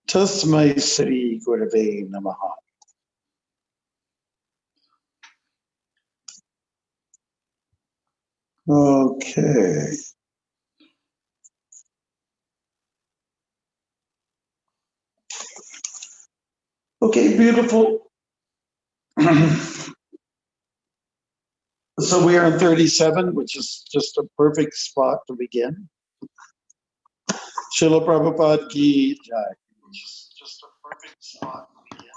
Tasmai Sri Gurave Namaha. Okay. Okay, beautiful. So we are in 37, which is just a perfect spot to begin. Srila Prabhupada Ki Jai. Which is just a perfect spot to begin.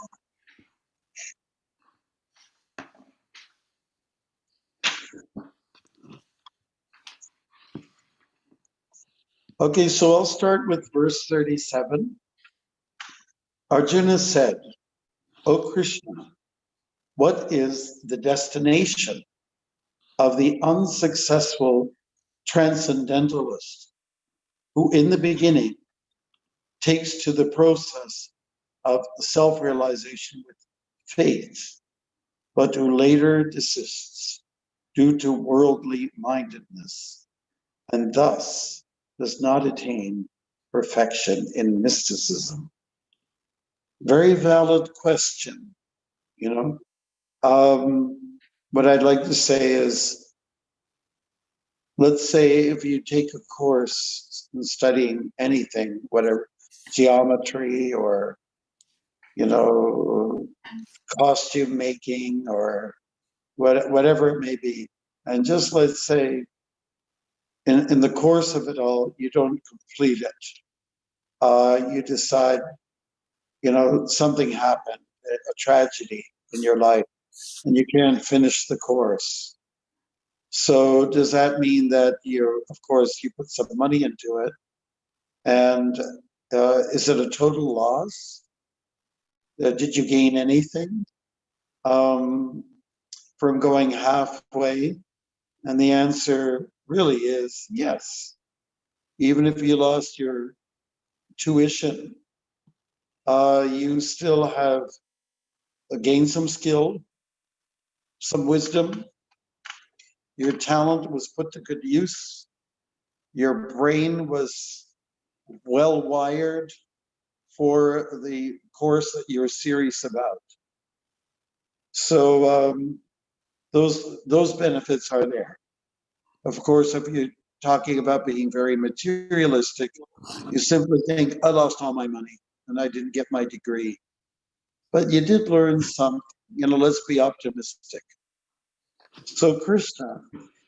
Okay, so I'll start with verse 37. Arjuna said, "O Krishna, what is the destination of the unsuccessful transcendentalist who in the beginning takes to the process of self-realization with faith, but who later desists due to worldly mindedness, and thus does not attain perfection in mysticism?" Very valid question, you know. What I'd like to say is, let's say if you take a course in studying anything, whatever, geometry or, you know, costume making or whatever it may be, and just let's say in the course of it all, you don't complete it. You decide, you know, something happened, a tragedy in your life, and you can't finish the course. So does that mean that of course, you put some money into it, and is it a total loss? Did you gain anything from going halfway? And the answer really is yes. Even if you lost your tuition, you still have gained some skill, some wisdom. Your talent was put to good use. Your brain was well wired for the course that you're serious about. So those benefits are there. Of course, if you're talking about being very materialistic, you simply think, I lost all my money and I didn't get my degree. But you did learn some, you know, let's be optimistic. So Krishna,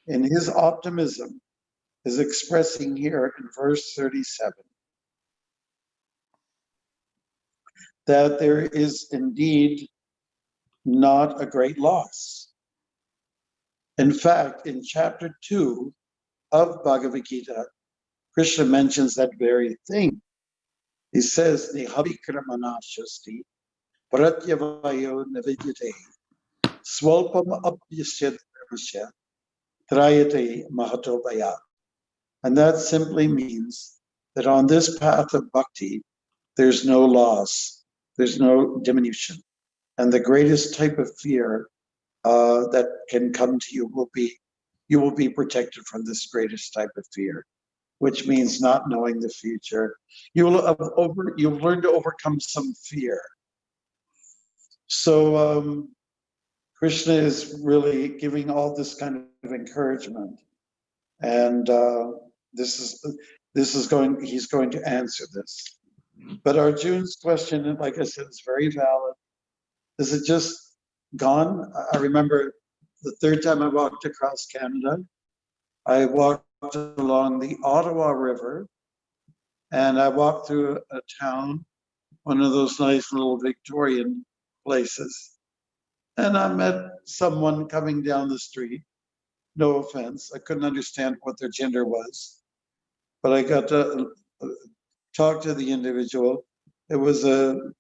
in his optimism, is expressing here in verse 37 that there is indeed not a great loss. In fact, in chapter 2 of Bhagavad Gita, Krishna mentions that very thing. He says, Nihavikramana-shasti pratyavayo navidyate swalpam apyasyad dharmasya trayate mahatobhaya. And that simply means that on this path of bhakti, there's no loss, there's no diminution. And the greatest type of fear that can come to you will be, you will be protected from this greatest type of fear, which means not knowing the future. You've learned to overcome some fear. So Krishna is really giving all this kind of encouragement, and he's going to answer this. But Arjun's question, like I said, is very valid. Is it just gone? I remember the third time I walked across Canada, I walked along the Ottawa River, and I walked through a town, one of those nice little Victorian places, and I met someone coming down the street. No offense, I couldn't understand what their gender was, but I got to talk to the individual. It was a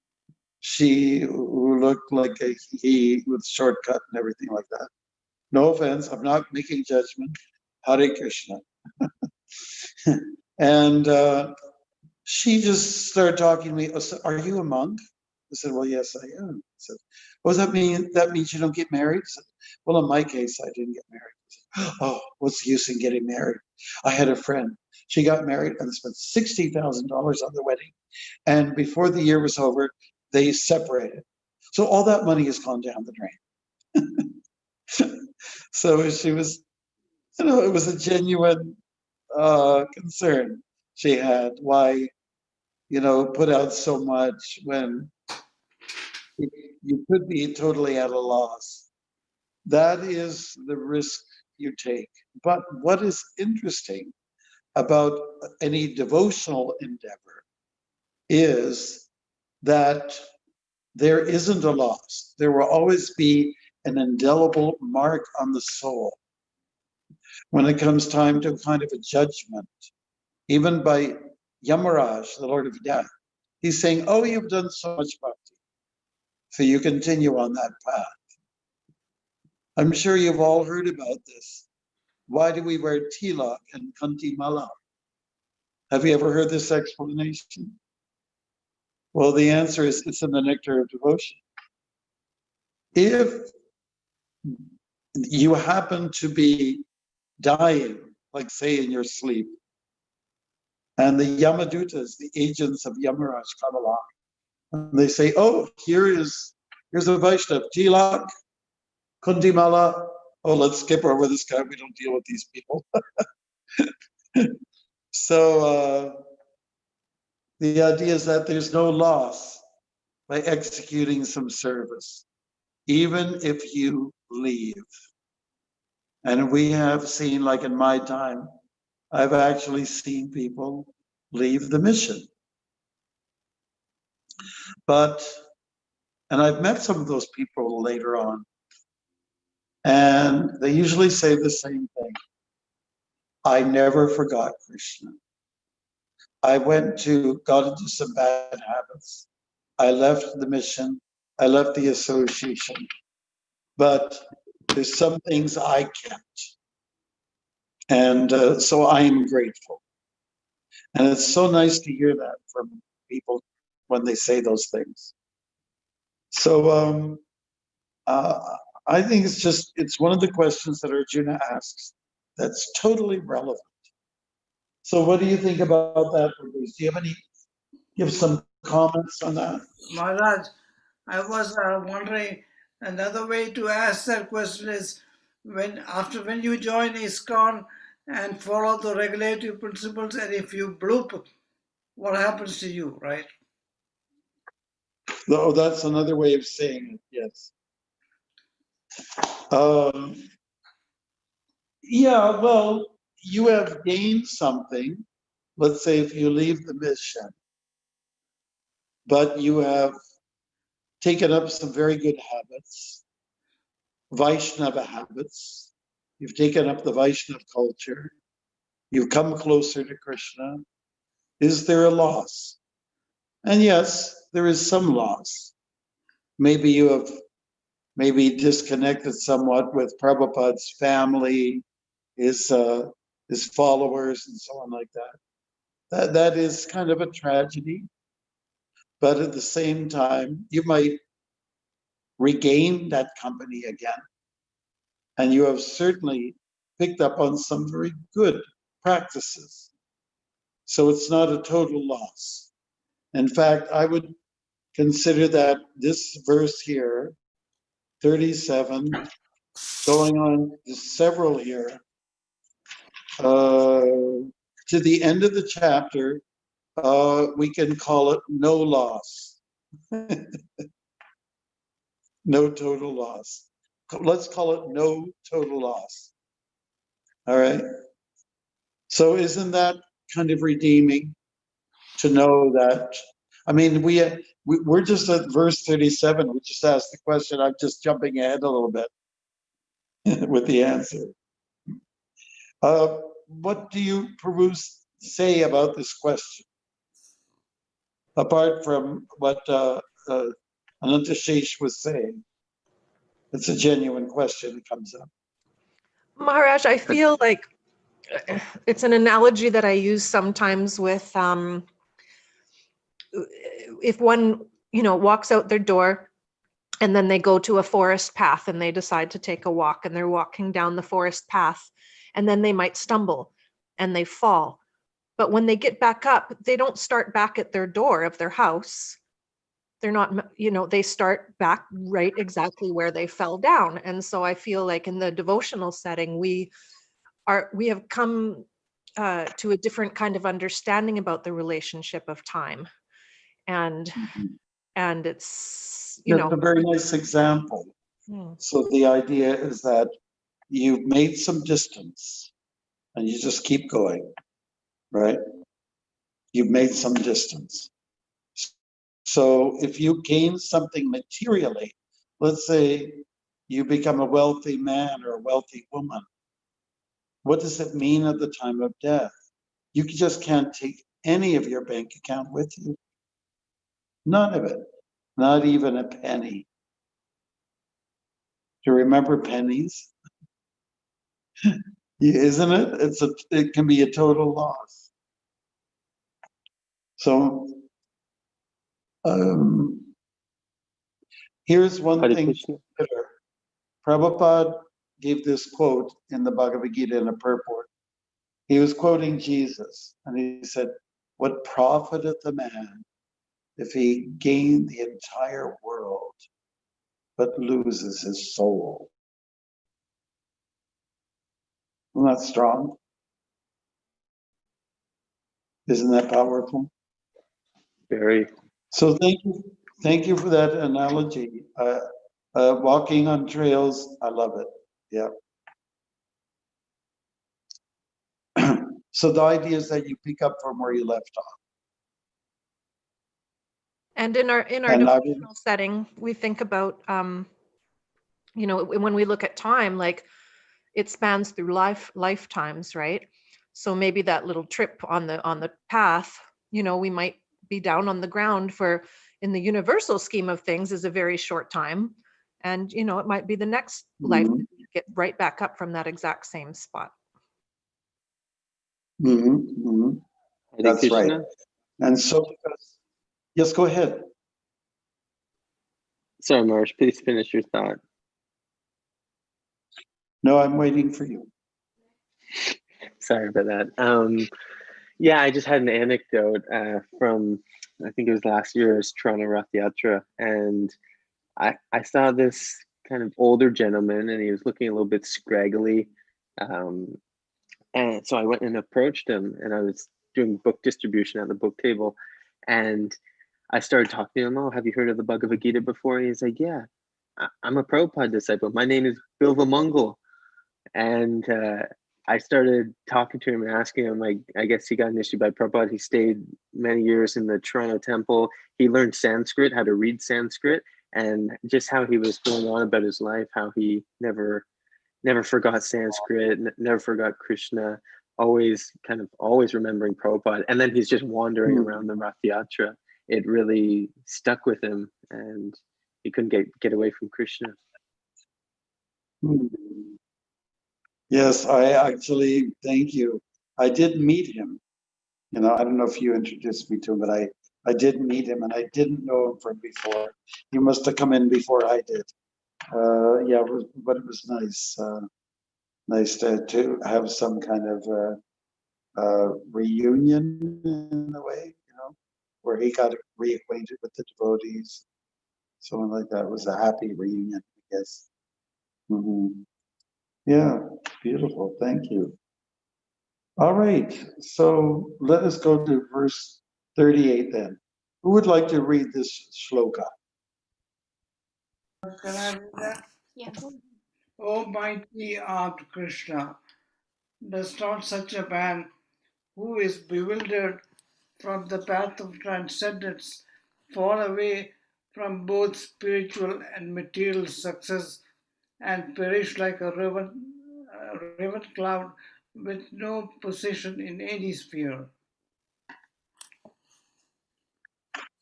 she who looked like a he with shortcut and everything like that. No offense, I'm not making judgment. Hare Krishna. And she just started talking to me. Oh, so are you a monk? I said, well, yes, I am. I said, what does that mean? That means you don't get married? I said, Well, in my case, I didn't get married. Oh, what's the use in getting married? I had a friend. She got married and spent $60,000 on the wedding. And before the year was over, they separated. So all that money has gone down the drain. So she was, it was a genuine concern she had. Why, put out so much when you could be totally at a loss. That is the risk you take. But what is interesting about any devotional endeavor is that there isn't a loss. There will always be an indelible mark on the soul when it comes time to kind of a judgment, even by Yamaraj, the Lord of Death. He's saying, oh, you've done so much bhakti, so you continue on that path. I'm sure you've all heard about this. Why do we wear Tilak and Kanti mala? Have you ever heard this explanation? Well, the answer is it's in the nectar of devotion. If you happen to be dying, like say in your sleep, and the Yamadutas, the agents of Yamaraj, come along, and they say, oh, here's a Vaishnav, Tilak, Kundimala. Oh, let's skip over this guy. We don't deal with these people. So the idea is that there's no loss by executing some service, even if you leave. And we have seen, like in my time, I've actually seen people leave the mission. And I've met some of those people later on, and they usually say the same thing. I never forgot Krishna. I got into some bad habits. I left the mission. I left the association. But there's some things I kept. And so I am grateful. And it's so nice to hear that from people when they say those things. So I think it's one of the questions that Arjuna asks that's totally relevant. So what do you think about that, Bruce? Do you have some comments on that? Maharaj, I was wondering, another way to ask that question is when you join ISKCON and follow the regulative principles, and if you bloop, what happens to you, right? Oh, that's another way of saying it, yes. Yeah, well, you have gained something. Let's say if you leave the mission, but you have taken up some very good habits, Vaishnava habits. You've taken up the Vaishnava culture. You've come closer to Krishna. Is there a loss? And yes, there is some loss. Maybe you have disconnected somewhat with Prabhupada's family, his followers, and so on like that. That is kind of a tragedy. But at the same time, you might regain that company again. And you have certainly picked up on some very good practices. So it's not a total loss. In fact, I would consider that this verse here, 37, going on to several here, to the end of the chapter, we can call it no loss. No total loss. Let's call it no total loss. All right. So isn't that kind of redeeming to know that? I mean, we're just at verse 37. We just asked the question. I'm just jumping ahead a little bit with the answer. What do you, Prabhu, say about this question? Apart from what Anantashesh was saying, it's a genuine question that comes up. Maharaj, I feel like it's an analogy that I use sometimes with if one walks out their door And then they go to a forest path and they decide to take a walk, and they're walking down the forest path, and then they might stumble and they fall. But when they get back up, they don't start back at their door of their house. They're not, they start back right exactly where they fell down. And so I feel like in the devotional setting, we have come to a different kind of understanding about the relationship of time. And it's, That's a very nice example. So the idea is that you've made some distance and you just keep going, right? You've made some distance. So if you gain something materially, let's say you become a wealthy man or a wealthy woman, what does it mean at the time of death? You just can't take any of your bank account with you. None of it. Not even a penny. Do you remember pennies? Isn't it? It can be a total loss. So here's one thing to consider. Prabhupada gave this quote in the Bhagavad Gita in a purport. He was quoting Jesus, and he said, "What profiteth a man if he gain the entire world but loses his soul?" Isn't that strong? Isn't that powerful? Very. So thank you for that analogy. Walking on trails, I love it. Yeah. So the idea is that you pick up from where you left off. And in our devotional setting, we think about, when we look at time, like it spans through lifetimes, right? So maybe that little trip on the path, we might be down on the ground for, in the universal scheme of things, is a very short time. And, it might be the next life that you get right back up from that exact same spot. That's right. And so, yes, go ahead. Sorry, Marsh, please finish your thought. No, I'm waiting for you. Sorry about that. Yeah, I just had an anecdote from, I think it was last year's Toronto Rath Yatra, and I saw this kind of older gentleman, and he was looking a little bit scraggly. And so I went and approached him, and I was doing book distribution at the book table, and I started talking to him. "Oh, have you heard of the Bhagavad Gita before?" And he's like, "Yeah, I'm a Prabhupada disciple. My name is Bilva Mungal." And I started talking to him and asking him, like, I guess he got initiated by Prabhupada. He stayed many years in the Toronto temple. He learned Sanskrit, how to read Sanskrit, and just how he was going on about his life, how he never forgot Sanskrit, never forgot Krishna, always remembering Prabhupada. And then he's just wandering around the Rath Yatra. It really stuck with him, and he couldn't get away from Krishna. Yes, I actually, thank you. I did meet him. I don't know if you introduced me to him, but I did meet him, and I didn't know him from before. He must have come in before I did. Yeah, but it was nice. Nice to have some kind of reunion in a way, where he got reacquainted with the devotees. Something like that. It was a happy reunion, I guess. Yeah, beautiful. Thank you. All right, so let us go to verse 38 then. Who would like to read this shloka? Can I read that? Yes. O mighty art Krishna, does not such a man who is bewildered from the path of transcendence fall away from both spiritual and material success and perish like a riven cloud with no position in any sphere?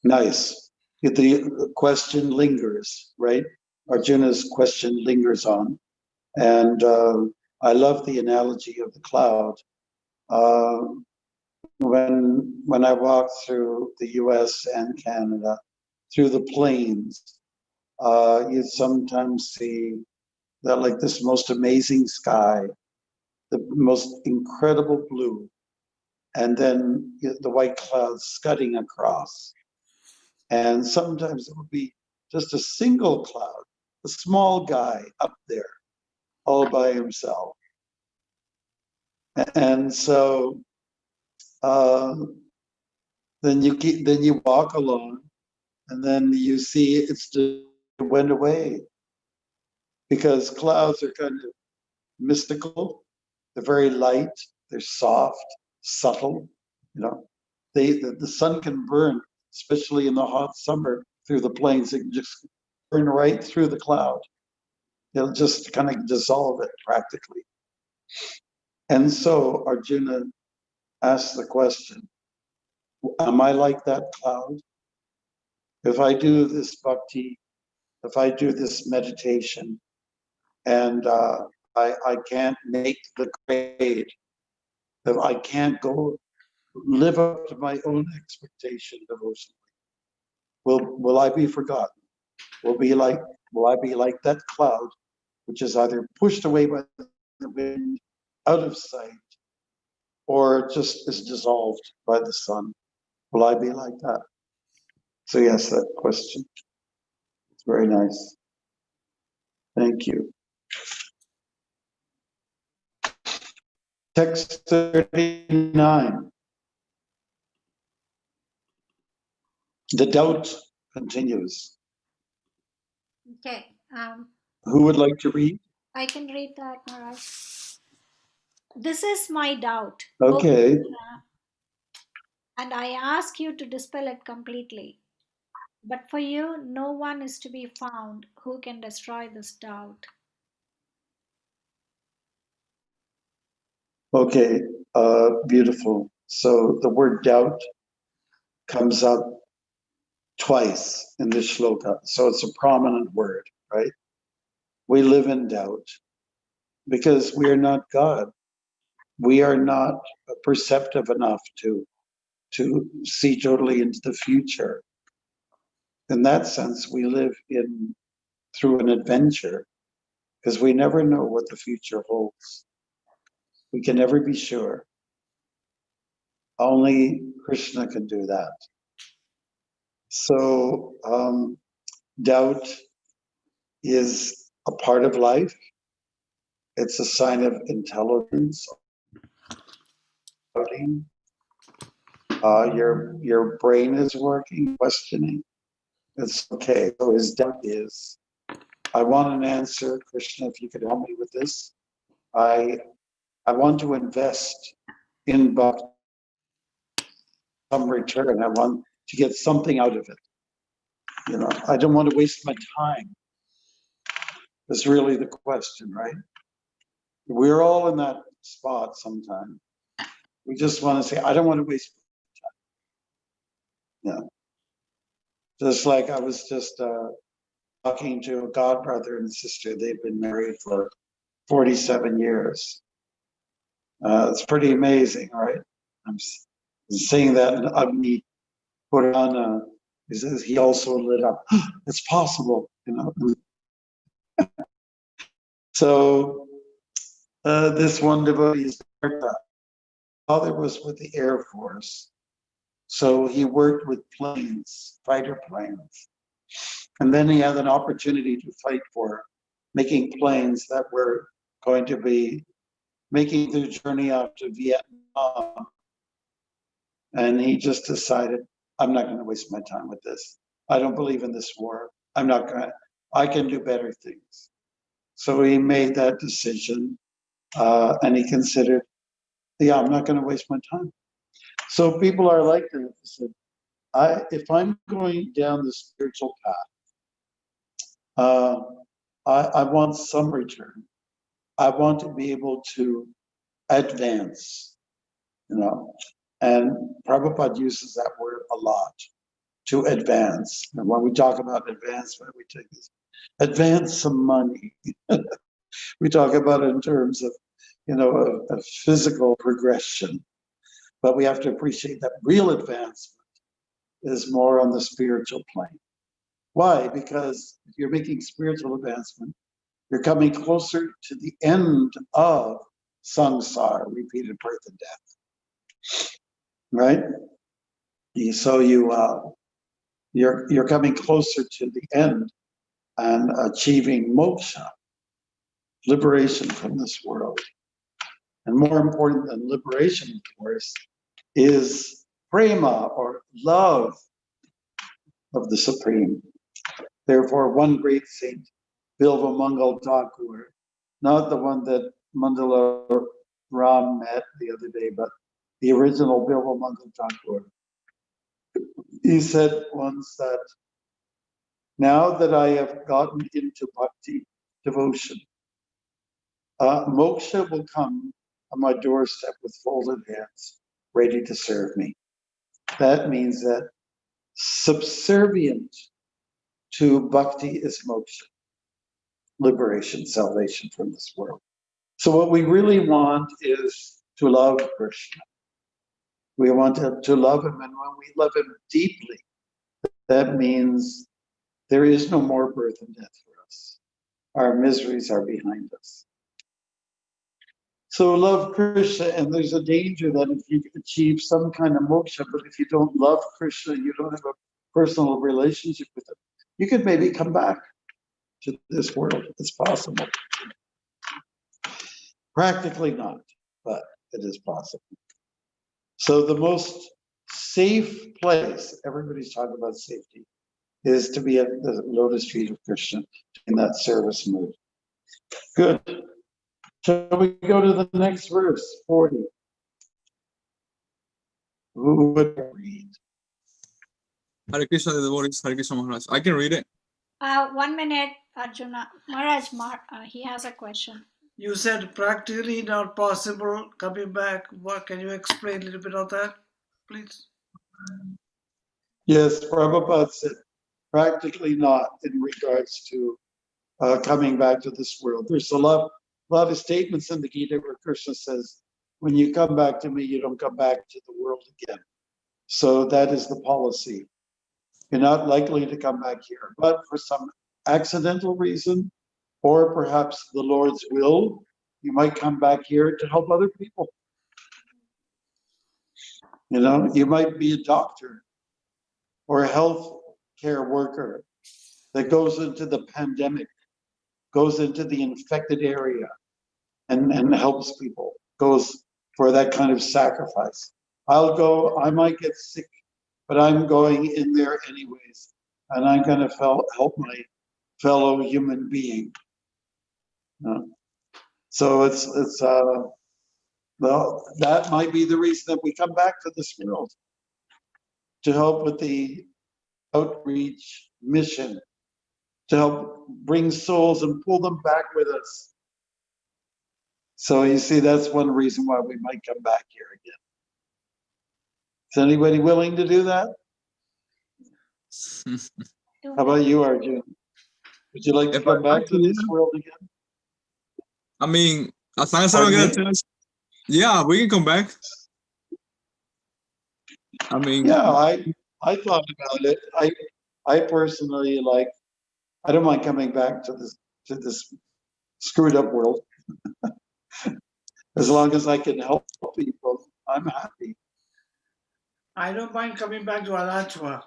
Nice. The question lingers, right? Arjuna's question lingers on. And I love the analogy of the cloud. When I walk through the US and Canada, through the plains, You sometimes see that like this most amazing sky, the most incredible blue, and then the white clouds scudding across. And sometimes it would be just a single cloud, a small guy up there, all by himself. And so then you walk along, and then you see it went away, because clouds are kind of mystical. They're very light. They're soft, subtle. You know, the sun can burn, especially in the hot summer, through the plains. It can just burn right through the cloud. It'll just kind of dissolve it practically. And so Arjuna asks the question, am I like that cloud? If I do this bhakti, if I do this meditation, and I can't make the grade, if I can't go live up to my own expectation devotionally, will I be forgotten? Will I be like that cloud, which is either pushed away by the wind out of sight, or just is dissolved by the sun? Will I be like that? So yes, that question. It's very nice. Thank you. Text 39. The doubt continues. Okay, Who would like to read? I can read that, Maharaj. This is my doubt, O Okay. Krishna, and I ask you to dispel it completely. But for you, no one is to be found who can destroy this doubt. Okay. Beautiful. So the word doubt comes up twice in this shloka. So it's a prominent word, right? We live in doubt because we are not God. We are not perceptive enough to see totally into the future. In that sense, we live through an adventure, because we never know what the future holds. We can never be sure. Only Krishna can do that. So doubt is a part of life. It's a sign of intelligence. Your brain is working, questioning. It's okay. So his doubt is, I want an answer, Krishna, if you could help me with this. I want to invest in Bhakti, some return. I want to get something out of it. You know, I don't want to waste my time. That's really the question, right? We're all in that spot sometimes. We just want to say, I don't want to waste my time. Yeah. Just like I was just talking to a godbrother and sister. They've been married for 47 years. It's pretty amazing, right? I'm saying that, and Agni put on he says he also lit up. It's possible, you know. So this one devotee, father was with the Air Force, so he worked with planes, fighter planes, and then he had an opportunity to fight for making planes that were going to be making the journey out to Vietnam. And he just decided, I'm not going to waste my time with this. I don't believe in this war. I can do better things. So he made that decision, and he considered, yeah, I'm not going to waste my time. So people are like that. If I'm going down the spiritual path, I want some return. I want to be able to advance, you know. And Prabhupada uses that word a lot, to advance. And when we talk about advancement, we take this, advance some money. We talk about it in terms of, you know, a physical progression. But we have to appreciate that real advancement is more on the spiritual plane. Why? Because you're making spiritual advancement. You're coming closer to the end of samsara, repeated birth and death. Right? So you're coming closer to the end and achieving moksha, liberation from this world. And more important than liberation, of course, is prema, or love of the Supreme. Therefore, one great saint, Bilva Mangal Thakur, not the one that Mandala Ram met the other day, but the original Bilva Mangal Thakur, he said once that now that I have gotten into bhakti, devotion, moksha will come on my doorstep with folded hands, ready to serve me. That means that subservient to bhakti is moksha, liberation, salvation from this world. So what we really want is to love Krishna. We want to love him, and when we love him deeply, that means there is no more birth and death for us. Our miseries are behind us. So love Krishna, and there's a danger that if you achieve some kind of moksha, but if you don't love Krishna, you don't have a personal relationship with him, you could maybe come back to this world. It's possible. Practically not, but it is possible. So the most safe place, everybody's talking about safety, is to be at the lotus feet of Krishna in that service mood. Good. Shall we go to the next verse, 40? Who would read? Hare Krishna, the devotees, Hare Krishna Maharaj. I can read it. 1 minute, Arjuna. Maharaj, he has a question. You said practically not possible coming back. What can you explain a little bit of that, please? Yes, Prabhupada said practically not in regards to coming back to this world. There's a lot of statements in the Gita where Krishna says, when you come back to me, you don't come back to the world again. So that is the policy. You're not likely to come back here, but for some accidental reason, or perhaps the Lord's will, you might come back here to help other people. You know, you might be a doctor or a health care worker that goes into the pandemic, goes into the infected area and helps people, goes for that kind of sacrifice. I'll go, I might get sick, but I'm going in there anyways, and I'm going to help my fellow human being. So well, that might be the reason that we come back to this world, to help with the outreach mission, to help bring souls and pull them back with us. So you see, that's one reason why we might come back here again. Is anybody willing to do that? How about you, Arjun? Would you like to come back to this world again? I mean, as long as I don't get a chance, yeah, we can come back. I mean, yeah, I thought about it. I personally I don't mind coming back to this screwed up world. As long as I can help people, I'm happy. I don't mind coming back to Alachua.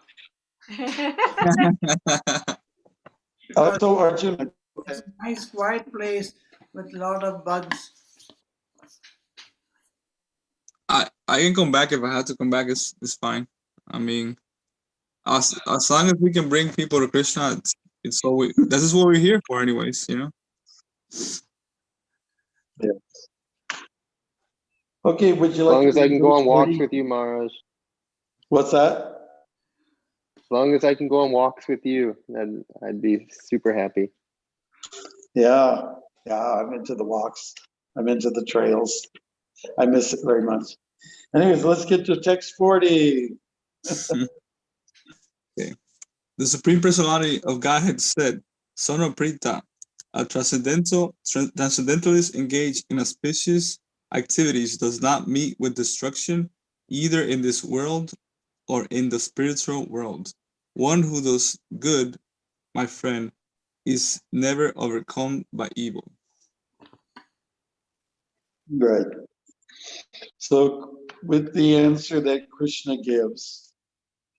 Also, Arjun, It's a nice, quiet place with a lot of bugs. I can come back if I have to come back. It's fine. I mean, as long as we can bring people to Krishna, it's all this is what we're here for, anyways. You know. Yeah. Okay, would you As like long to as I can go on walks 40? with you, Maharaj. What's that? As long as I can go on walks with you, then I'd be super happy. Yeah, I'm into the walks. I'm into the trails. I miss it very much. Anyways, let's get to text 40. Okay. The Supreme Personality of Godhead said, "Son of Prita, a transcendentalist engaged in auspicious activities does not meet with destruction either in this world or in the spiritual world. One who does good my friend, is never overcome by evil. Right. So with the answer that Krishna gives,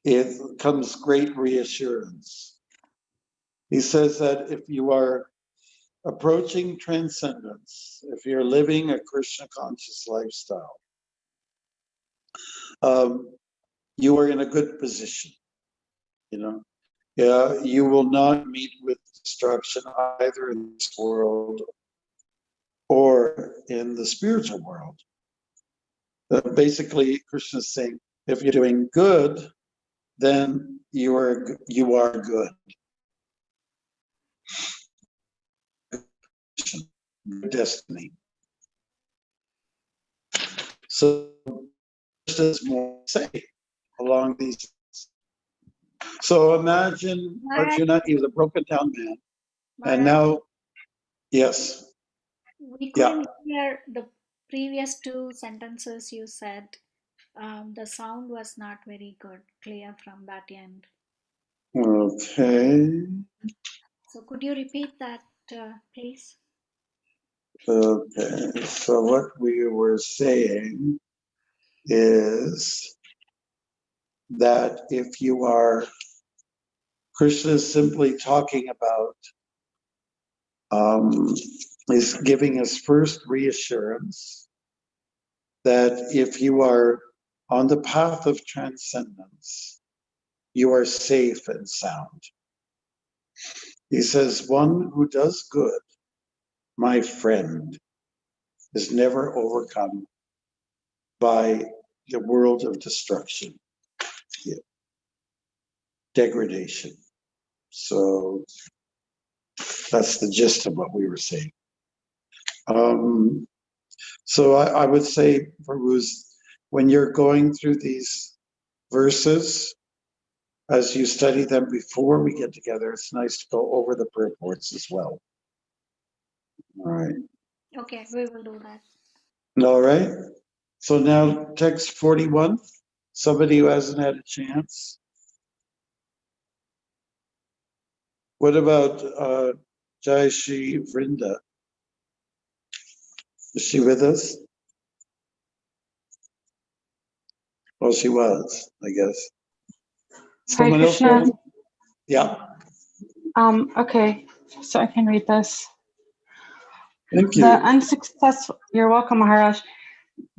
it comes great reassurance. He says that if you are approaching transcendence, if you're living a Krishna conscious lifestyle, you are in a good position. You know, yeah, you will not meet with destruction either in this world or in the spiritual world. Basically, Krishna is saying, if you're doing good, then you are good. Destiny. So there's more to say along these. So imagine Arjuna, he was a broken down man, and now, yes, we yeah. couldn't hear the previous two sentences you said. The sound was not very good, clear from that end. Okay. So could you repeat that, please? Okay. So what we were saying is that if you are, Krishna is simply talking about, is giving us first reassurance that if you are on the path of transcendence, you are safe and sound. He says, one who does good, my friend, is never overcome by the world of destruction, degradation. So that's the gist of what we were saying. So I would say, Prabhu's, when you're going through these verses, as you study them before we get together, it's nice to go over the purports as well. All right. Okay, we will do that. All right. So now text 41, somebody who hasn't had a chance. What about Jai Shri Vrinda? Is she with us? Well, she was, I guess. Hare Someone else? Krishna. Yeah. Okay, so I can read this. Thank The you. unsuccessful, you're welcome, Maharaj.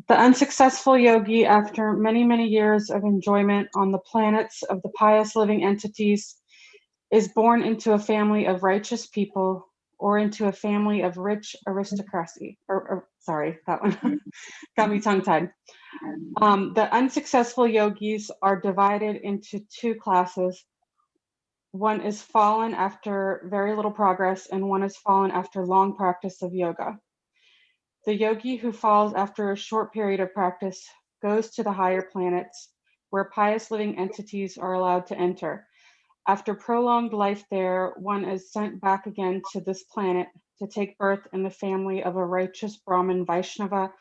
The unsuccessful yogi, after many, many years of enjoyment on the planets of the pious living entities, is born into a family of righteous people or into a family of rich aristocracy. Sorry, that one got me tongue-tied. The unsuccessful yogis are divided into two classes. One is fallen after very little progress, and one is fallen after long practice of yoga. The yogi who falls after a short period of practice goes to the higher planets, where pious living entities are allowed to enter. After prolonged life there, one is sent back again to this planet to take birth in the family of a righteous Brahmin Vaishnava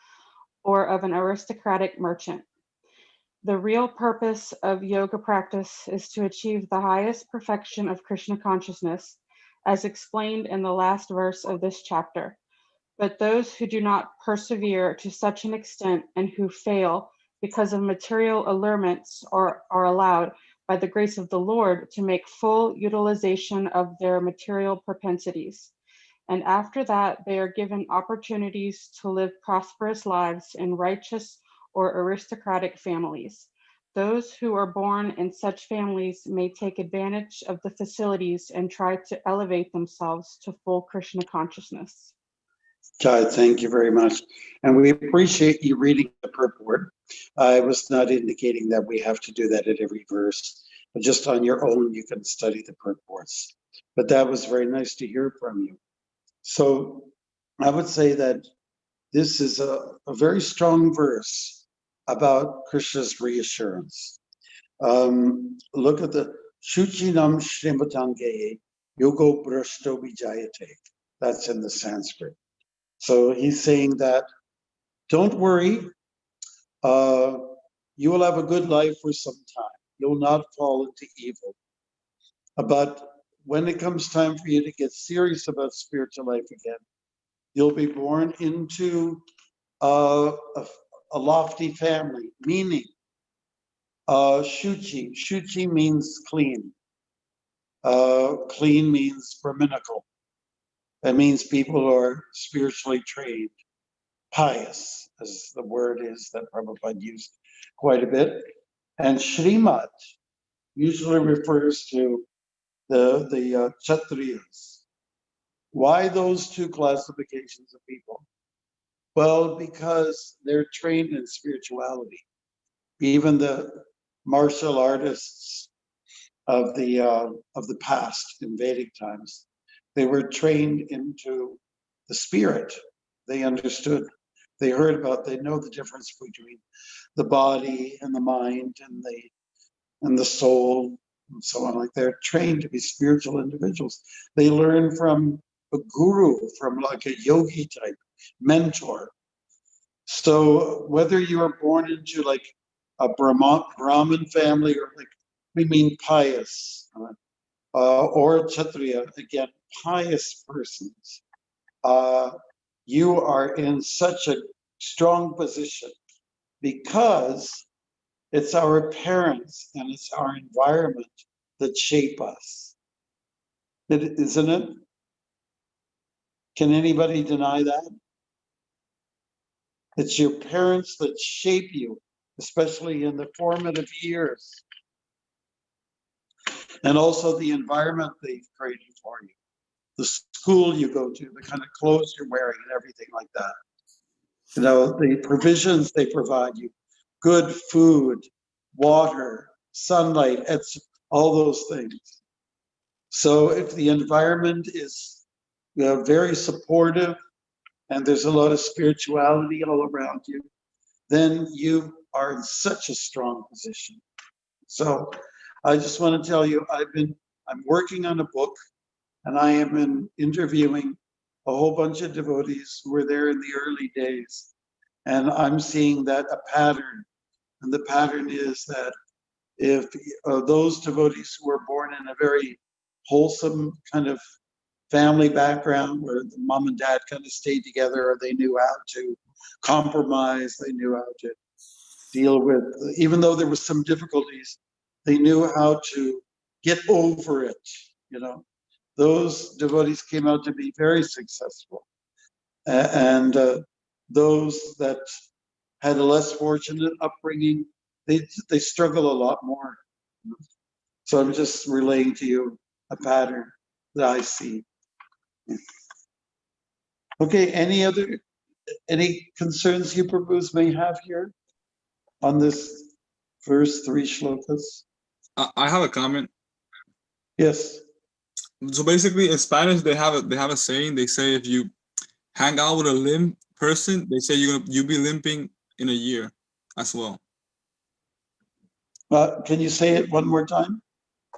or of an aristocratic merchant. The real purpose of yoga practice is to achieve the highest perfection of Krishna consciousness, as explained in the last verse of this chapter. But those who do not persevere to such an extent and who fail because of material allurements are allowed, by the grace of the Lord, to make full utilization of their material propensities. And after that, they are given opportunities to live prosperous lives in righteous or aristocratic families. Those who are born in such families may take advantage of the facilities and try to elevate themselves to full Krishna consciousness. Jai, thank you very much. And we appreciate you reading the purport. I was not indicating that we have to do that at every verse, but just on your own, you can study the purports. But that was very nice to hear from you. So I would say that this is a very strong verse about Krishna's reassurance. Look at the Shuchinam Shrimatange Yogo Brashto Vijayate. That's in the Sanskrit. So he's saying that don't worry, you will have a good life for some time. You'll not fall into evil. But when it comes time for you to get serious about spiritual life again, you'll be born into a lofty family, meaning shuchi. Shuchi means clean. Clean means Brahminical. That means people who are spiritually trained, pious, as the word is that Prabhupada used quite a bit. And Shrimat usually refers to the Kshatriyas. Why those two classifications of people? Well, because they're trained in spirituality. Even the martial artists of the past in Vedic times, they were trained into the spirit. They understood. They heard about. They know the difference between the body and the mind and the soul and so on. Like they're trained to be spiritual individuals. They learn from a guru, from like a yogi type mentor. So whether you are born into like a Brahmin family or like we mean pious or Kshatriya, again, pious persons, you are in such a strong position because it's our parents and it's our environment that shape us. Isn't it? Can anybody deny that? It's your parents that shape you, especially in the formative years. And also the environment they've created for you. The school you go to, the kind of clothes you're wearing and everything like that. You know, the provisions they provide you, good food, water, sunlight, all those things. So if the environment is very supportive and there's a lot of spirituality all around you, then you are in such a strong position. So I just want to tell you, I'm working on a book and I am interviewing a whole bunch of devotees who were there in the early days. And I'm seeing that a pattern. And the pattern is that if those devotees who were born in a very wholesome kind of family background where the mom and dad kind of stayed together, or they knew how to compromise, they knew how to deal with, even though there was some difficulties, they knew how to get over it, you know. Those devotees came out to be very successful. And those that had a less fortunate upbringing, they struggle a lot more. So I'm just relaying to you a pattern that I see. Okay, any concerns you propose may have here on this first 3 shlokas? I have a comment. Yes. So basically, in Spanish, they have a saying. They say if you hang out with a limp person, they say you'll be limping in a year as well. Can you say it one more time?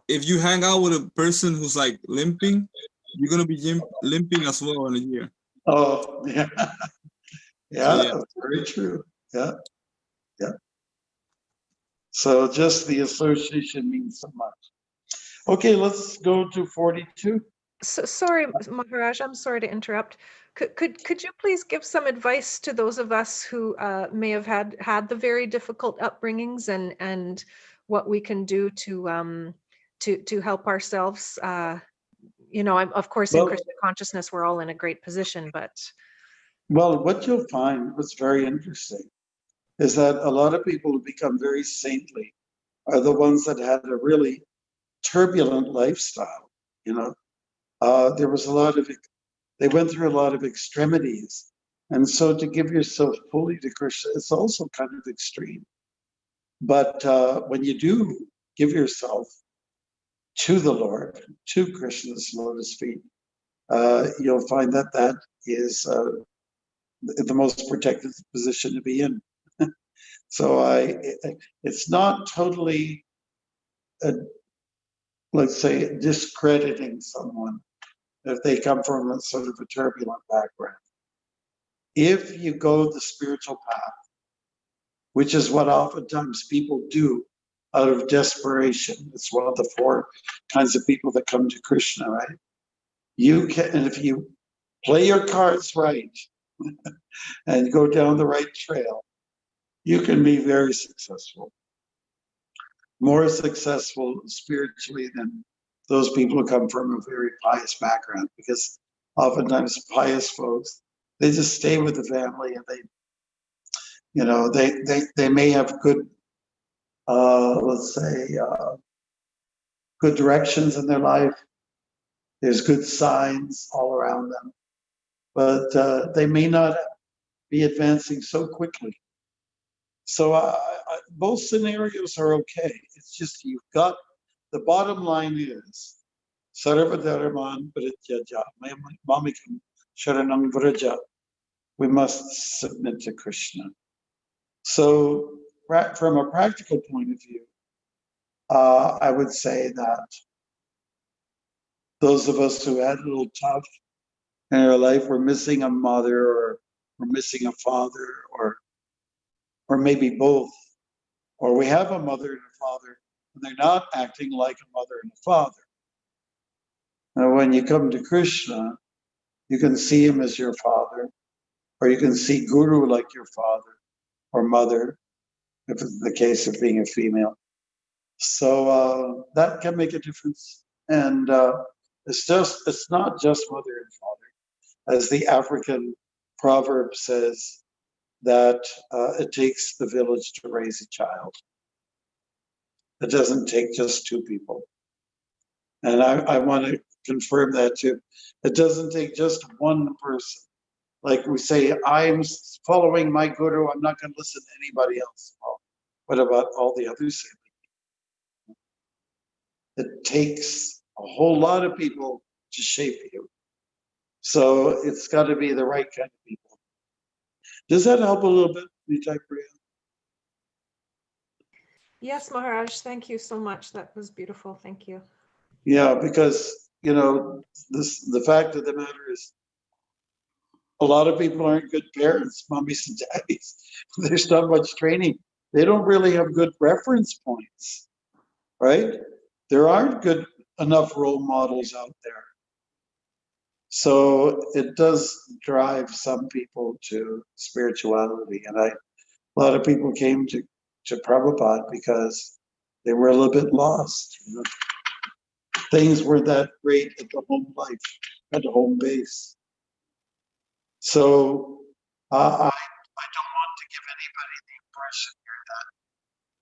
If you hang out with a person who's like limping, you're gonna be limping as well in a year. Oh, yeah. Yeah, So, yeah. very true. Yeah, yeah. So just the association means so much. Okay, let's go to 42. So, sorry, Maharaj, I'm sorry to interrupt. Could you please give some advice to those of us who may have had the very difficult upbringings and what we can do to help ourselves? You know, of course, in Krishna consciousness, we're all in a great position, but. Well, what you'll find, what's very interesting, is that a lot of people who become very saintly are the ones that had a really turbulent lifestyle, you know. There was they went through a lot of extremities. And so to give yourself fully to Krishna, it's also kind of extreme. But when you do give yourself to the Lord, to Krishna's lotus feet, you'll find that that is the most protected position to be in. So it's not totally, let's say, discrediting someone if they come from a sort of a turbulent background. If you go the spiritual path, which is what oftentimes people do out of desperation. It's one of the four kinds of people that come to Krishna, right? You can, and if you play your cards right and go down the right trail, you can be very successful. More successful spiritually than those people who come from a very pious background, because oftentimes pious folks, they just stay with the family and they, you know, they may have good, let's say, good directions in their life. There's good signs all around them, but they may not be advancing so quickly. So both scenarios are okay. It's just you've got, the bottom line is, Sarva Dharman Parityaja, Mamikam Sharanam Vraja. We must submit to Krishna. So from a practical point of view, I would say that those of us who had a little tough in our life, we're missing a mother, or we're missing a father, or maybe both, or we have a mother and a father, and they're not acting like a mother and a father. And when you come to Krishna, you can see him as your father, or you can see Guru like your father or mother, if it's the case of being a female. So that can make a difference. And it's not just mother and father. As the African proverb says, that it takes the village to raise a child. It doesn't take just two people. And I want to confirm that too. It doesn't take just one person. Like we say, I'm following my guru, I'm not going to listen to anybody else. Well, what about all the others? It takes a whole lot of people to shape you. So it's got to be the right kind of people. Does that help a little bit, Nitai Priya? Yes, Maharaj, thank you so much. That was beautiful. Thank you. Yeah, because, you know, the fact of the matter is, a lot of people aren't good parents, mummies and daddies. There's not much training. They don't really have good reference points, right? There aren't good enough role models out there. So it does drive some people to spirituality. And a lot of people came to Prabhupada because they were a little bit lost. You know? Things weren't that great at the home life, at the home base. So I don't want to give anybody the impression here that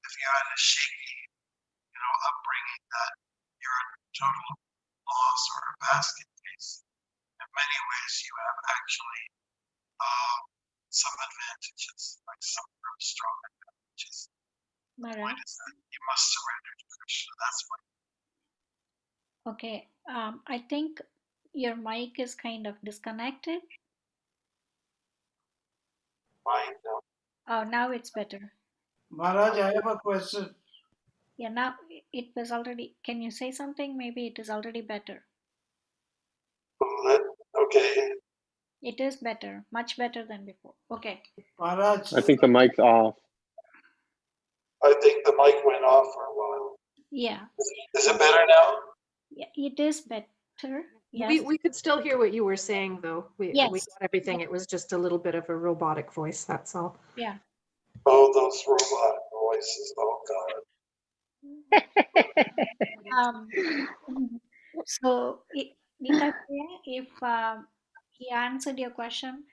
if you had a shaky, you know, upbringing, that you're a total loss or a basket case. In many ways, you have actually some advantages, like some real strong advantages. The point is that you must surrender to Krishna. That's what. Okay, I think your mic is kind of disconnected. Oh, now it's better. Maharaj, I have a question. Yeah, now it was already. Can you say something? Maybe it is already better. Okay. It is better, much better than before. Okay. Maharaj, I think the mic's off. I think the mic went off for a while. Yeah. Is it better now? Yeah, it is better. Yes. We could still hear what you were saying, though. We Yes. got everything. It was just a little bit of a robotic voice, that's all. Yeah. Oh, those robot voices. Oh, God. So, Nita, if he answered your question,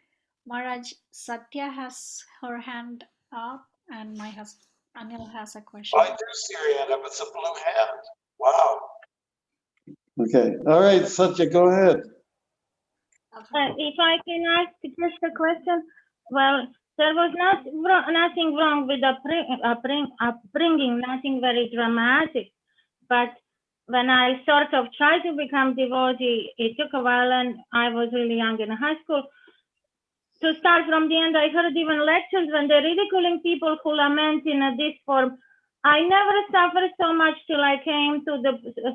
Maharaj, Satya has her hand up, and my husband Anil has a question. I do see your hand up. It's a blue hand. Wow. Okay. All right, Satya, go ahead. If I can ask just a question, well, there was nothing wrong with upbringing, nothing very dramatic. But when I sort of tried to become devotee, it took a while, and I was really young in high school. To start from the end, I heard even lectures when they're ridiculing people who lament in this form. I never suffered so much till I came to the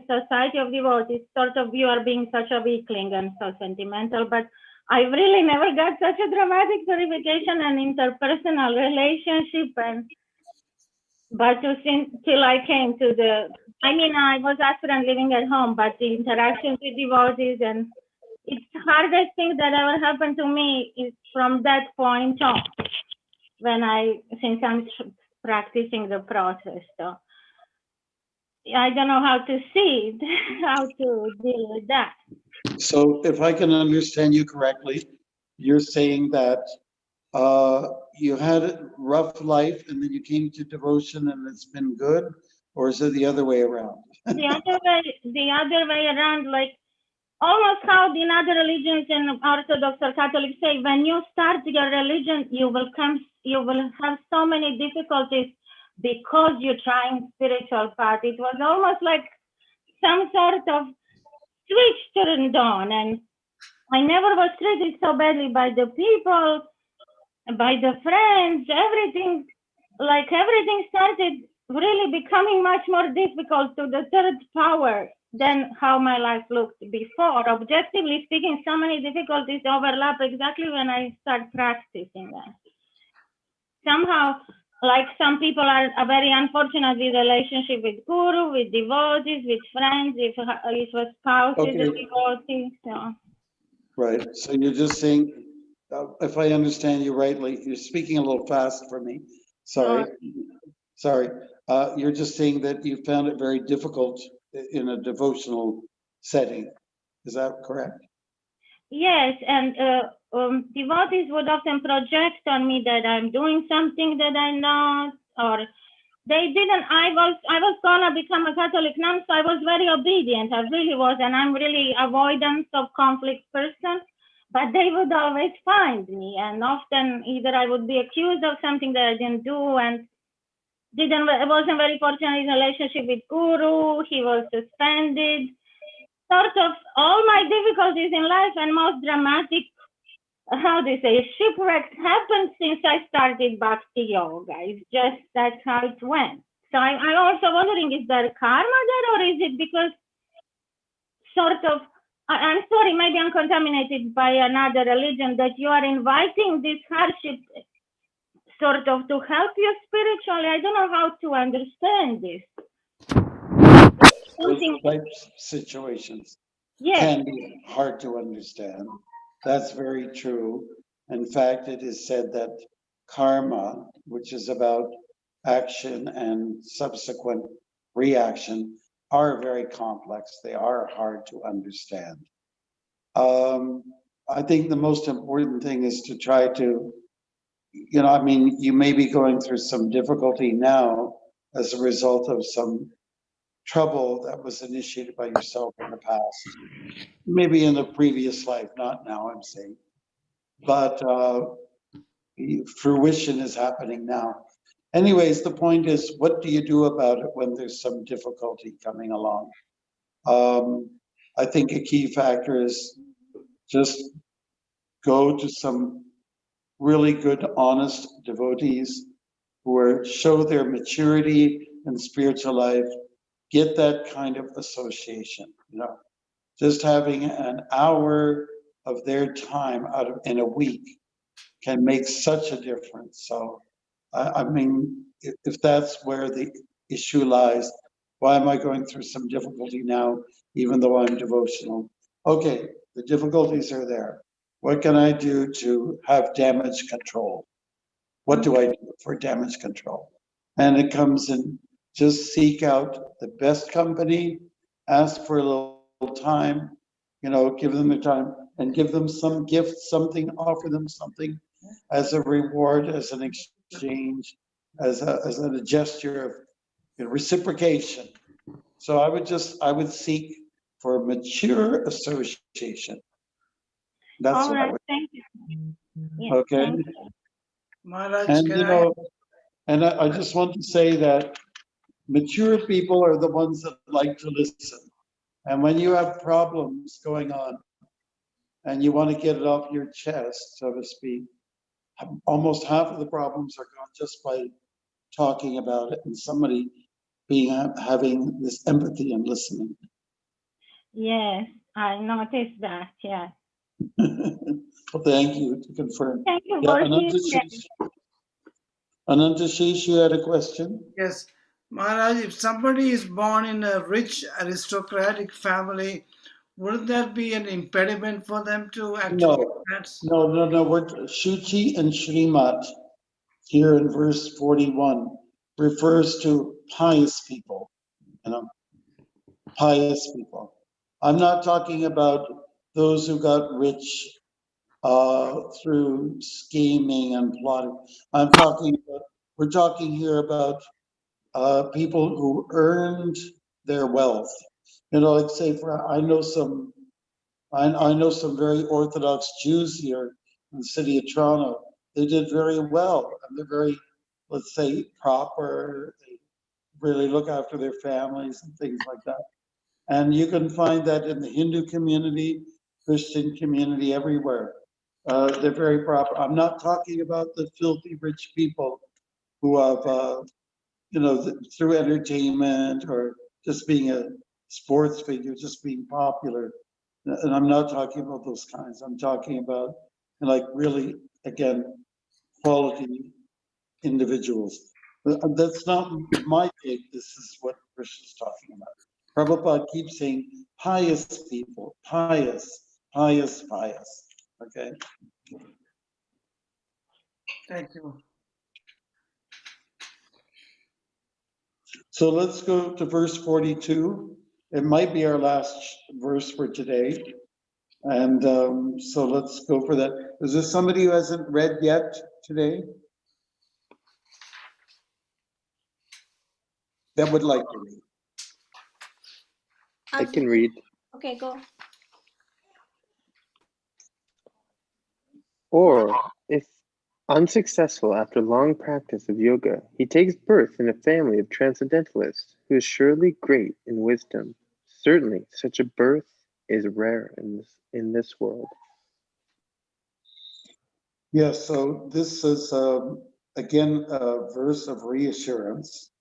Society of Devotees. Sort of, you are being such a weakling and so sentimental, but I really never got such a dramatic purification and interpersonal relationship. And but till I came to I was aspirant living at home, but the interactions with devotees, and it's the hardest thing that ever happened to me is from that point on, since I'm practicing the process. So I don't know how to see it, how to deal with that. So if I can understand you correctly, you're saying that you had a rough life and then you came to devotion and it's been good, or is it the other way around? The other way around, like almost how in other religions and Orthodox or Catholic say, when you start your religion, you will have so many difficulties because you're trying spiritual path. It was almost like some sort of switch turned on, and I never was treated so badly by the people, by the friends, everything started really becoming much more difficult to the third power than how my life looked before. Objectively speaking, so many difficulties overlap exactly when I start practicing that. Somehow, like some people are very unfortunate with relationship with guru, with devotees, with friends, if a spouse is a devotee. So. Right. So you're just saying, if I understand you rightly, you're speaking a little fast for me. Sorry. Sorry. You're just saying that you found it very difficult in a devotional setting. Is that correct? Yes, and devotees would often project on me that I'm doing something that I'm not, or they didn't. I was gonna become a Catholic nun, so I was very obedient. I really was, and I'm really avoidance of conflict person. But they would always find me, and often either I would be accused of something that I didn't do, and wasn't very fortunate in relationship with Guru. He was suspended. Sort of all my difficulties in life and most dramatic, how do you say, shipwrecks happened since I started Bhakti Yoga. It's just that's how it went. So I'm also wondering, is there karma there, or is it because sort of, I'm sorry, maybe I'm contaminated by another religion, that you are inviting this hardship sort of to help you spiritually? I don't know how to understand this. Those types of situations can be hard to understand. That's very true. In fact, it is said that karma, which is about action and subsequent reaction, are very complex. They are hard to understand. I think the most important thing is to try to, you may be going through some difficulty now as a result of some trouble that was initiated by yourself in the past, maybe in the previous life, not now, I'm saying. But fruition is happening now. Anyways, the point is, what do you do about it when there's some difficulty coming along? I think a key factor is just go to some really good, honest devotees who show their maturity in spiritual life. Get that kind of association, just having an hour of their time in a week can make such a difference. So, I mean, if that's where the issue lies, why am I going through some difficulty now, even though I'm devotional? Okay, the difficulties are there. What can I do to have damage control? What do I do for damage control? And it comes in, just seek out the best company, ask for a little time, give them the time and give them some gift, something, offer them something as a reward, as an exchange, as a gesture of reciprocation. So I would seek for mature association. That's what I would. Thank you. Yeah, Okay. thank you. Maharaj, And and I just want to say that mature people are the ones that like to listen. And when you have problems going on and you want to get it off your chest, so to speak, almost half of the problems are gone just by talking about it and somebody having this empathy and listening. Yes, I noticed that. Yeah. Well, thank you to confirm. Thank you Yeah, for and I'm just, Anantashish, you had a question? Yes, Maharaj, if somebody is born in a rich aristocratic family, wouldn't that be an impediment for them to actually No, dance? no. We're Shuchi and Shrimat here in verse 41 refers to pious people, you know, pious people. I'm not talking about those who got rich through scheming and plotting. We're talking here about people who earned their wealth. You know, like say, I know some very Orthodox Jews here in the city of Toronto. They did very well, and they're very, let's say, proper. They really look after their families and things like that. And you can find that in the Hindu community, Christian community, everywhere. They're very proper. I'm not talking about the filthy rich people who have, through entertainment or just being a sports figure, just being popular. And I'm not talking about those kinds. I'm talking about, like, really, again, quality individuals. That's not my take. This is what Krishna's talking about. Prabhupada keeps saying pious people, pious. Okay. Thank you. So let's go to verse 42. It might be our last verse for today. And so let's go for that. Is there somebody who hasn't read yet today that would like to read? I can read. Okay, go. Or, if unsuccessful after long practice of yoga, he takes birth in a family of transcendentalists who is surely great in wisdom. Certainly, such a birth is rare in this world. Yes, so this is again a verse of reassurance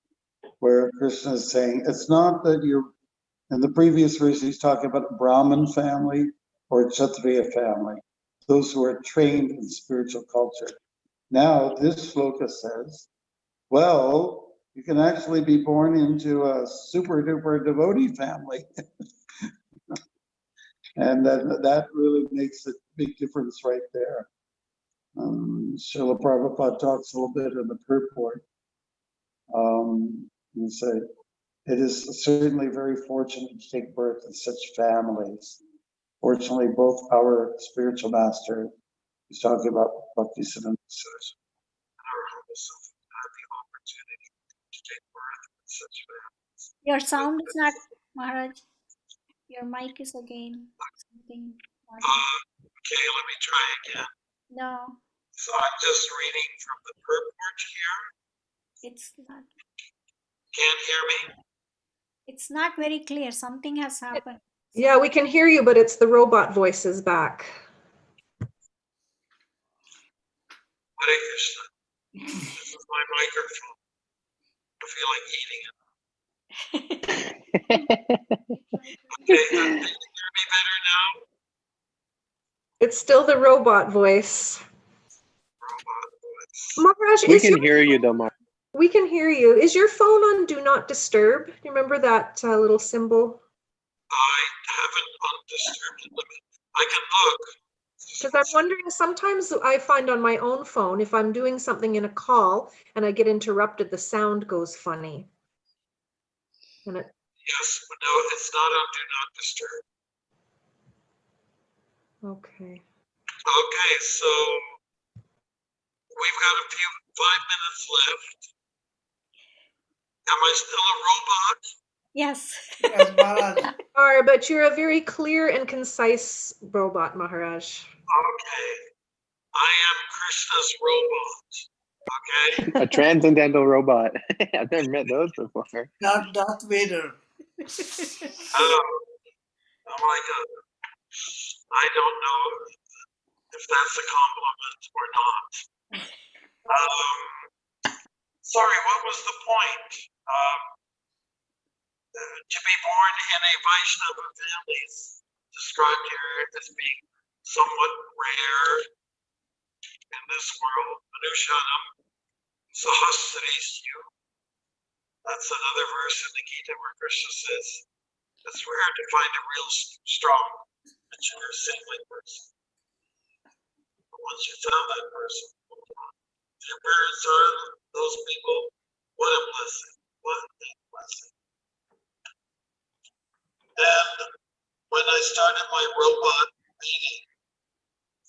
where Krishna is saying it's not that you're, in the previous verse he's talking about a Brahmin family or Kshatriya family, those who are trained in spiritual culture. Now this sloka says, well, you can actually be born into a super duper devotee family. And that really makes a big difference right there. Srila Prabhupada talks a little bit in the purport. You say, it is certainly very fortunate to take birth in such families. Fortunately, both our spiritual master, he's talking about Bhaktisiddhanta Saraswati, and our humble self had the opportunity to take birth in such families. Your sound is not, Maharaj. Your mic is again something. Okay, let me try again. No, So I'm just reading from the purport here. it's not. Can't hear me? It's not very clear. Something has happened. Yeah, we can hear you, but it's the robot voices back. Hare Krishna. This is my microphone. I feel like eating it. Okay, can you hear me better now? It's still the robot voice. Robot voice. Maharaj, We can hear you though, Mark. we can hear you. Is your phone on Do Not Disturb? You remember that little symbol? I haven't undisturbed it. I can look. Because I'm wondering, sometimes I find on my own phone, if I'm doing something in a call and I get interrupted, the sound goes funny. And it, Yes, but no, it's not on Do Not Disturb. okay. Okay, so we've got 5 minutes left. Am I still a robot? Yes. Yes, Maharaj. But you're a very clear and concise robot, Maharaj. Okay. I am Krishna's robot. Okay. A transcendental robot. I've never met those before. Not Darth Vader. Oh my God. I don't know if that's a compliment or not. Sorry, what was the point? To be born in a Vaishnava family is described here as being somewhat rare in this world. Manushanam Sahasreshu. That's another verse in the Gita where Krishna says, it's rare to find a real strong, mature, saintly person. But once you found that person, your parents are those people, what a blessing. What a blessing. And when I started my robot meeting,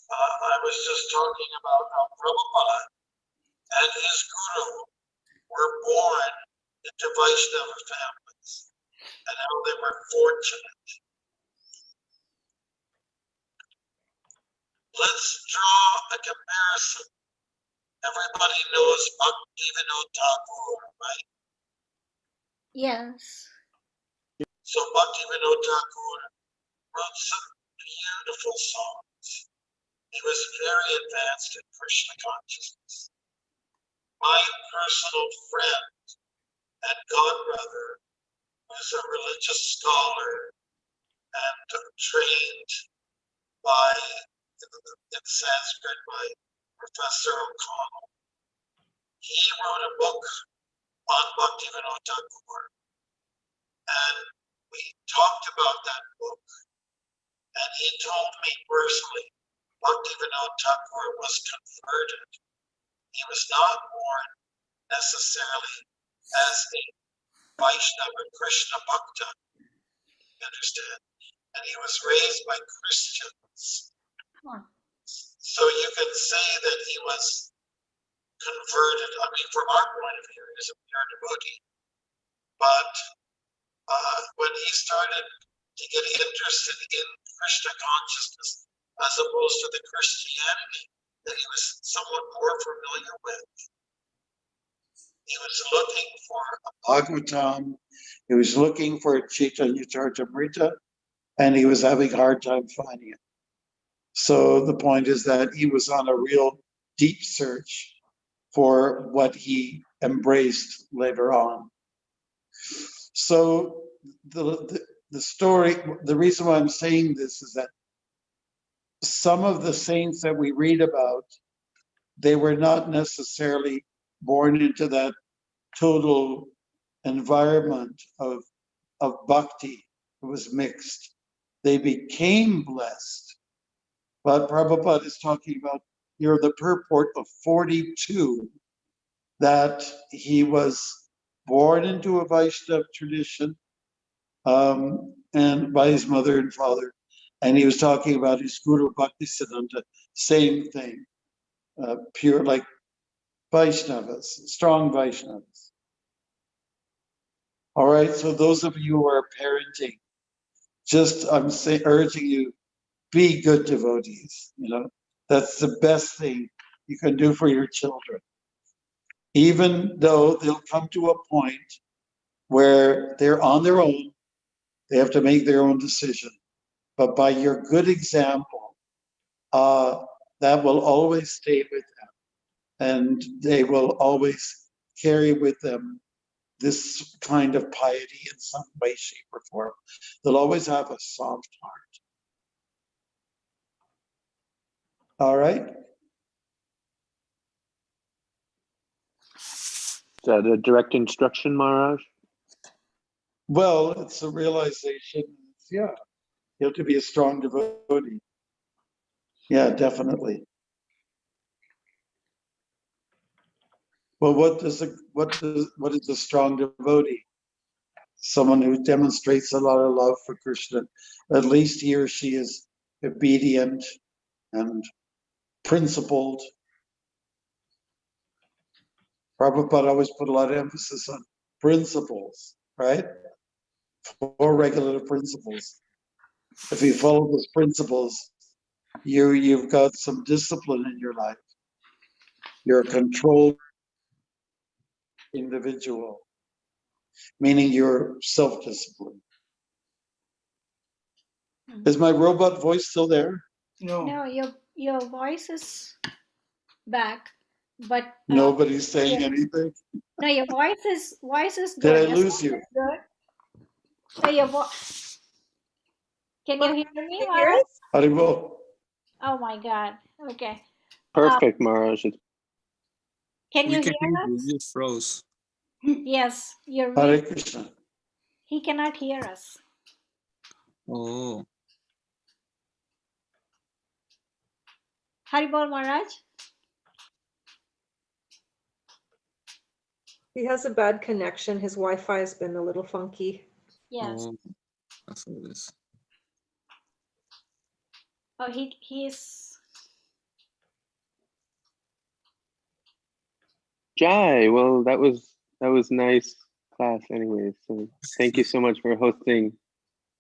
I was just talking about how Prabhupada and his guru were born into Vaishnava families and how they were fortunate. Let's draw a comparison. Everybody knows Bhaktivinoda Thakur, right? Yes. So Bhaktivinoda Thakur wrote some beautiful songs. He was very advanced in Krishna consciousness. My personal friend and godbrother was a religious scholar and trained in Sanskrit by Professor O'Connell. He wrote a book on Bhaktivinoda Thakur, and we talked about that book, and he told me personally Bhaktivinoda Thakur was converted. He was not born necessarily as a Vaishnava Krishna Bhakta, you understand? And he was raised by Christians. Huh. So you can say that he was converted. I mean, from our point of view, he was a pure devotee. But when he started to get interested in Krishna consciousness, as opposed to the Christianity that he was somewhat more familiar with, he was looking for a Bhagavatam, he was looking for Chaitanya Charitamrita, and he was having a hard time finding it. So the point is that he was on a real deep search for what he embraced later on. So the story, the reason why I'm saying this is that some of the saints that we read about, they were not necessarily born into that total environment of bhakti. It was mixed. They became blessed. But Prabhupada is talking about, the purport of 42, that he was born into a Vaishnava tradition and by his mother and father. And he was talking about his Guru Bhaktisiddhanta, same thing, pure like Vaishnavas, strong Vaishnavas. All right, so those of you who are parenting, I'm urging you, be good devotees. That's the best thing you can do for your children. Even though they'll come to a point where they're on their own, they have to make their own decision. But by your good example, that will always stay with them. And they will always carry with them this kind of piety in some way, shape, or form. They'll always have a soft heart. All right? Is that a direct instruction, Maharaj? Well, it's a realization. Yeah, you have to be a strong devotee. Yeah, definitely. Well, what is a strong devotee? Someone who demonstrates a lot of love for Krishna. At least he or she is obedient and principled. Prabhupada always put a lot of emphasis on principles, right? 4 regulative principles. If you follow those principles, you've got some discipline in your life. You're a controlled individual, meaning you're self-disciplined. Is my robot voice still there? No, your voice is back, but Nobody's saying anything. no, your voice is good. Did I Your lose sound you? is good. So your voice. Can you hear me, Can you hear Maharaj? us? Haribol. Oh my God. Okay. Perfect, Maharaj. Can We you can hear hear you. us? You froze. Yes, you're Hare really, Krishna. he cannot hear us. Oh, Haribol Maharaj? He has a bad connection. His Wi-Fi has been a little funky. Yes. oh, that's what it is. Oh, he's Jai, well, that was nice class anyway. So thank you so much for hosting,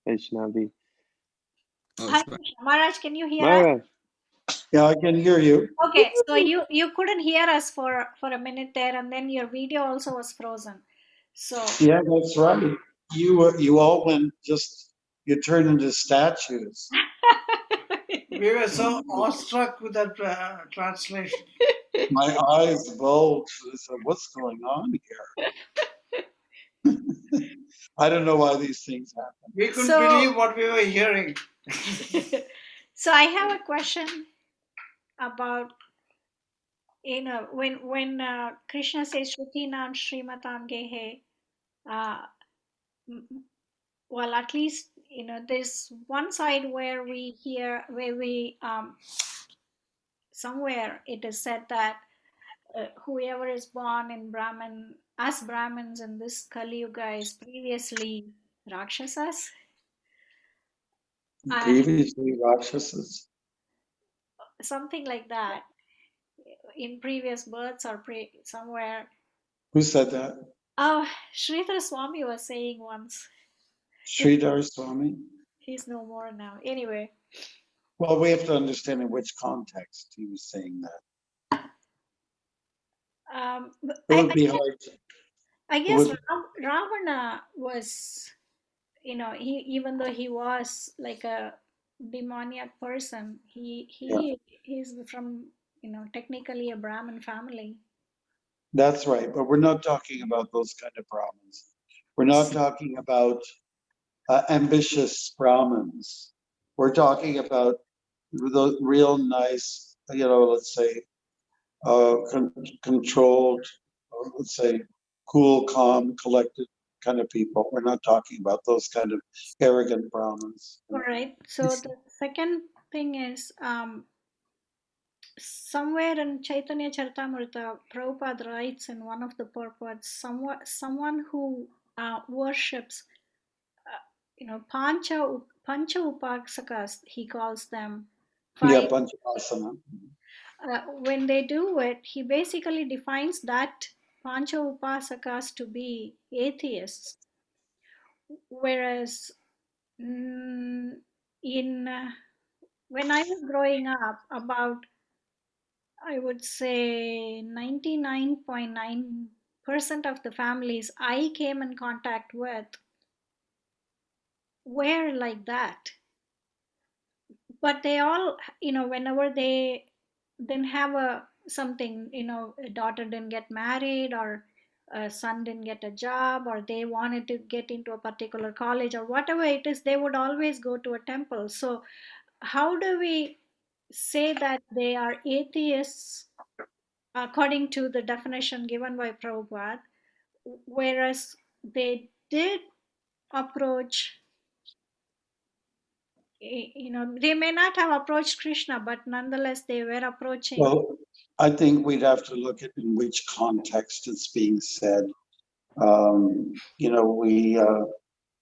Vaishnavi. Oh, Hare it's back. Krishna. Maharaj, can you hear us? Mara, Yeah, I can hear you. Okay, so you couldn't hear us for a minute there, and then your video also was frozen. So Yeah, that's right. You all went you turned into statues. We were so awestruck with that translation. My eyes bulged. I said, "What's going on here?" I don't know why these things happen. We couldn't So- believe what we were hearing. so I have a question about, when Krishna says Shrutinam Srimatam Gehe, well, at least there's one side where we hear, where we somewhere it is said that whoever is born in Brahmin, as Brahmins in this Kali Yuga is previously Rakshasas. Previously, Rakshasas. Something like that, in previous births or somewhere. Who said that? Oh, Sridhar Swami was saying once. Sridhar Swami. He's no more now. Anyway. Well, we have to understand in which context he was saying that. It would be hard. I guess would- Ravana was, even though he was like a demoniac person, he's from, technically a Brahmin family. That's right, but we're not talking about those kind of Brahmins. We're not talking about ambitious Brahmins. We're talking about the real nice, let's say, controlled, or let's say, cool, calm, collected kind of people. We're not talking about those kind of arrogant Brahmins. All right. So the second thing is, somewhere in Chaitanya Charitamrita, Prabhupada writes in one of the purports, someone who worships, pancha upaksakas, he calls them. Yeah, Panchasana. When they do it, he basically defines that pancha upasakas to be atheists, whereas when I was growing up, about, I would say, 99.9% of the families I came in contact with were like that. But they all, whenever they didn't have something, a daughter didn't get married, or a son didn't get a job, or they wanted to get into a particular college, or whatever it is, they would always go to a temple. So how do we say that they are atheists according to the definition given by Prabhupada, whereas they did approach, they may not have approached Krishna, but nonetheless they were approaching. Well, I think we'd have to look at in which context it's being said. We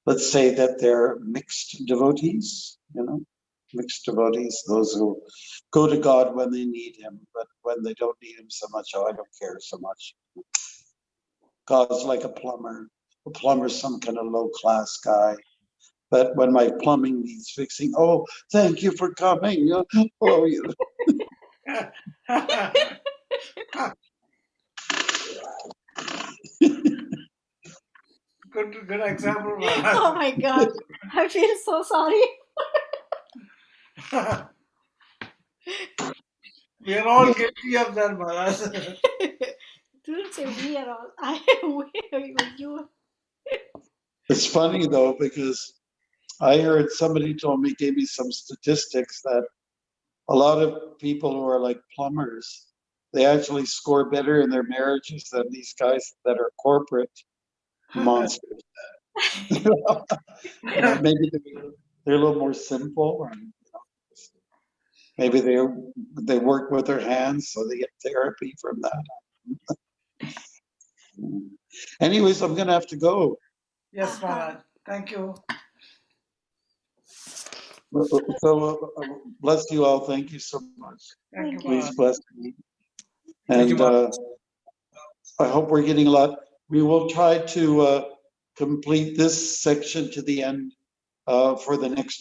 let's say that they're mixed devotees, mixed devotees, those who go to God when they need him, but when they don't need him so much, I don't care so much. God's like a plumber. A plumber's some kind of low class guy. But when my plumbing needs fixing, oh, thank you for coming. Oh, Good example. Oh my God, I feel so sorry. We are all guilty of that, Maharaj. Don't say we are all. You. It's funny though, because I heard somebody gave me some statistics that a lot of people who are like plumbers, they actually score better in their marriages than these guys that are corporate monsters. Maybe they're a little more simple, and maybe they work with their hands, so they get therapy from that. Anyways, I'm gonna have to go. Yes, Maharaj. Thank you. So bless you all. Thank you so much. Thank you, Please Maharaj. bless me. Thank you, And I hope we're getting a lot. We will try to complete this section to the end for the next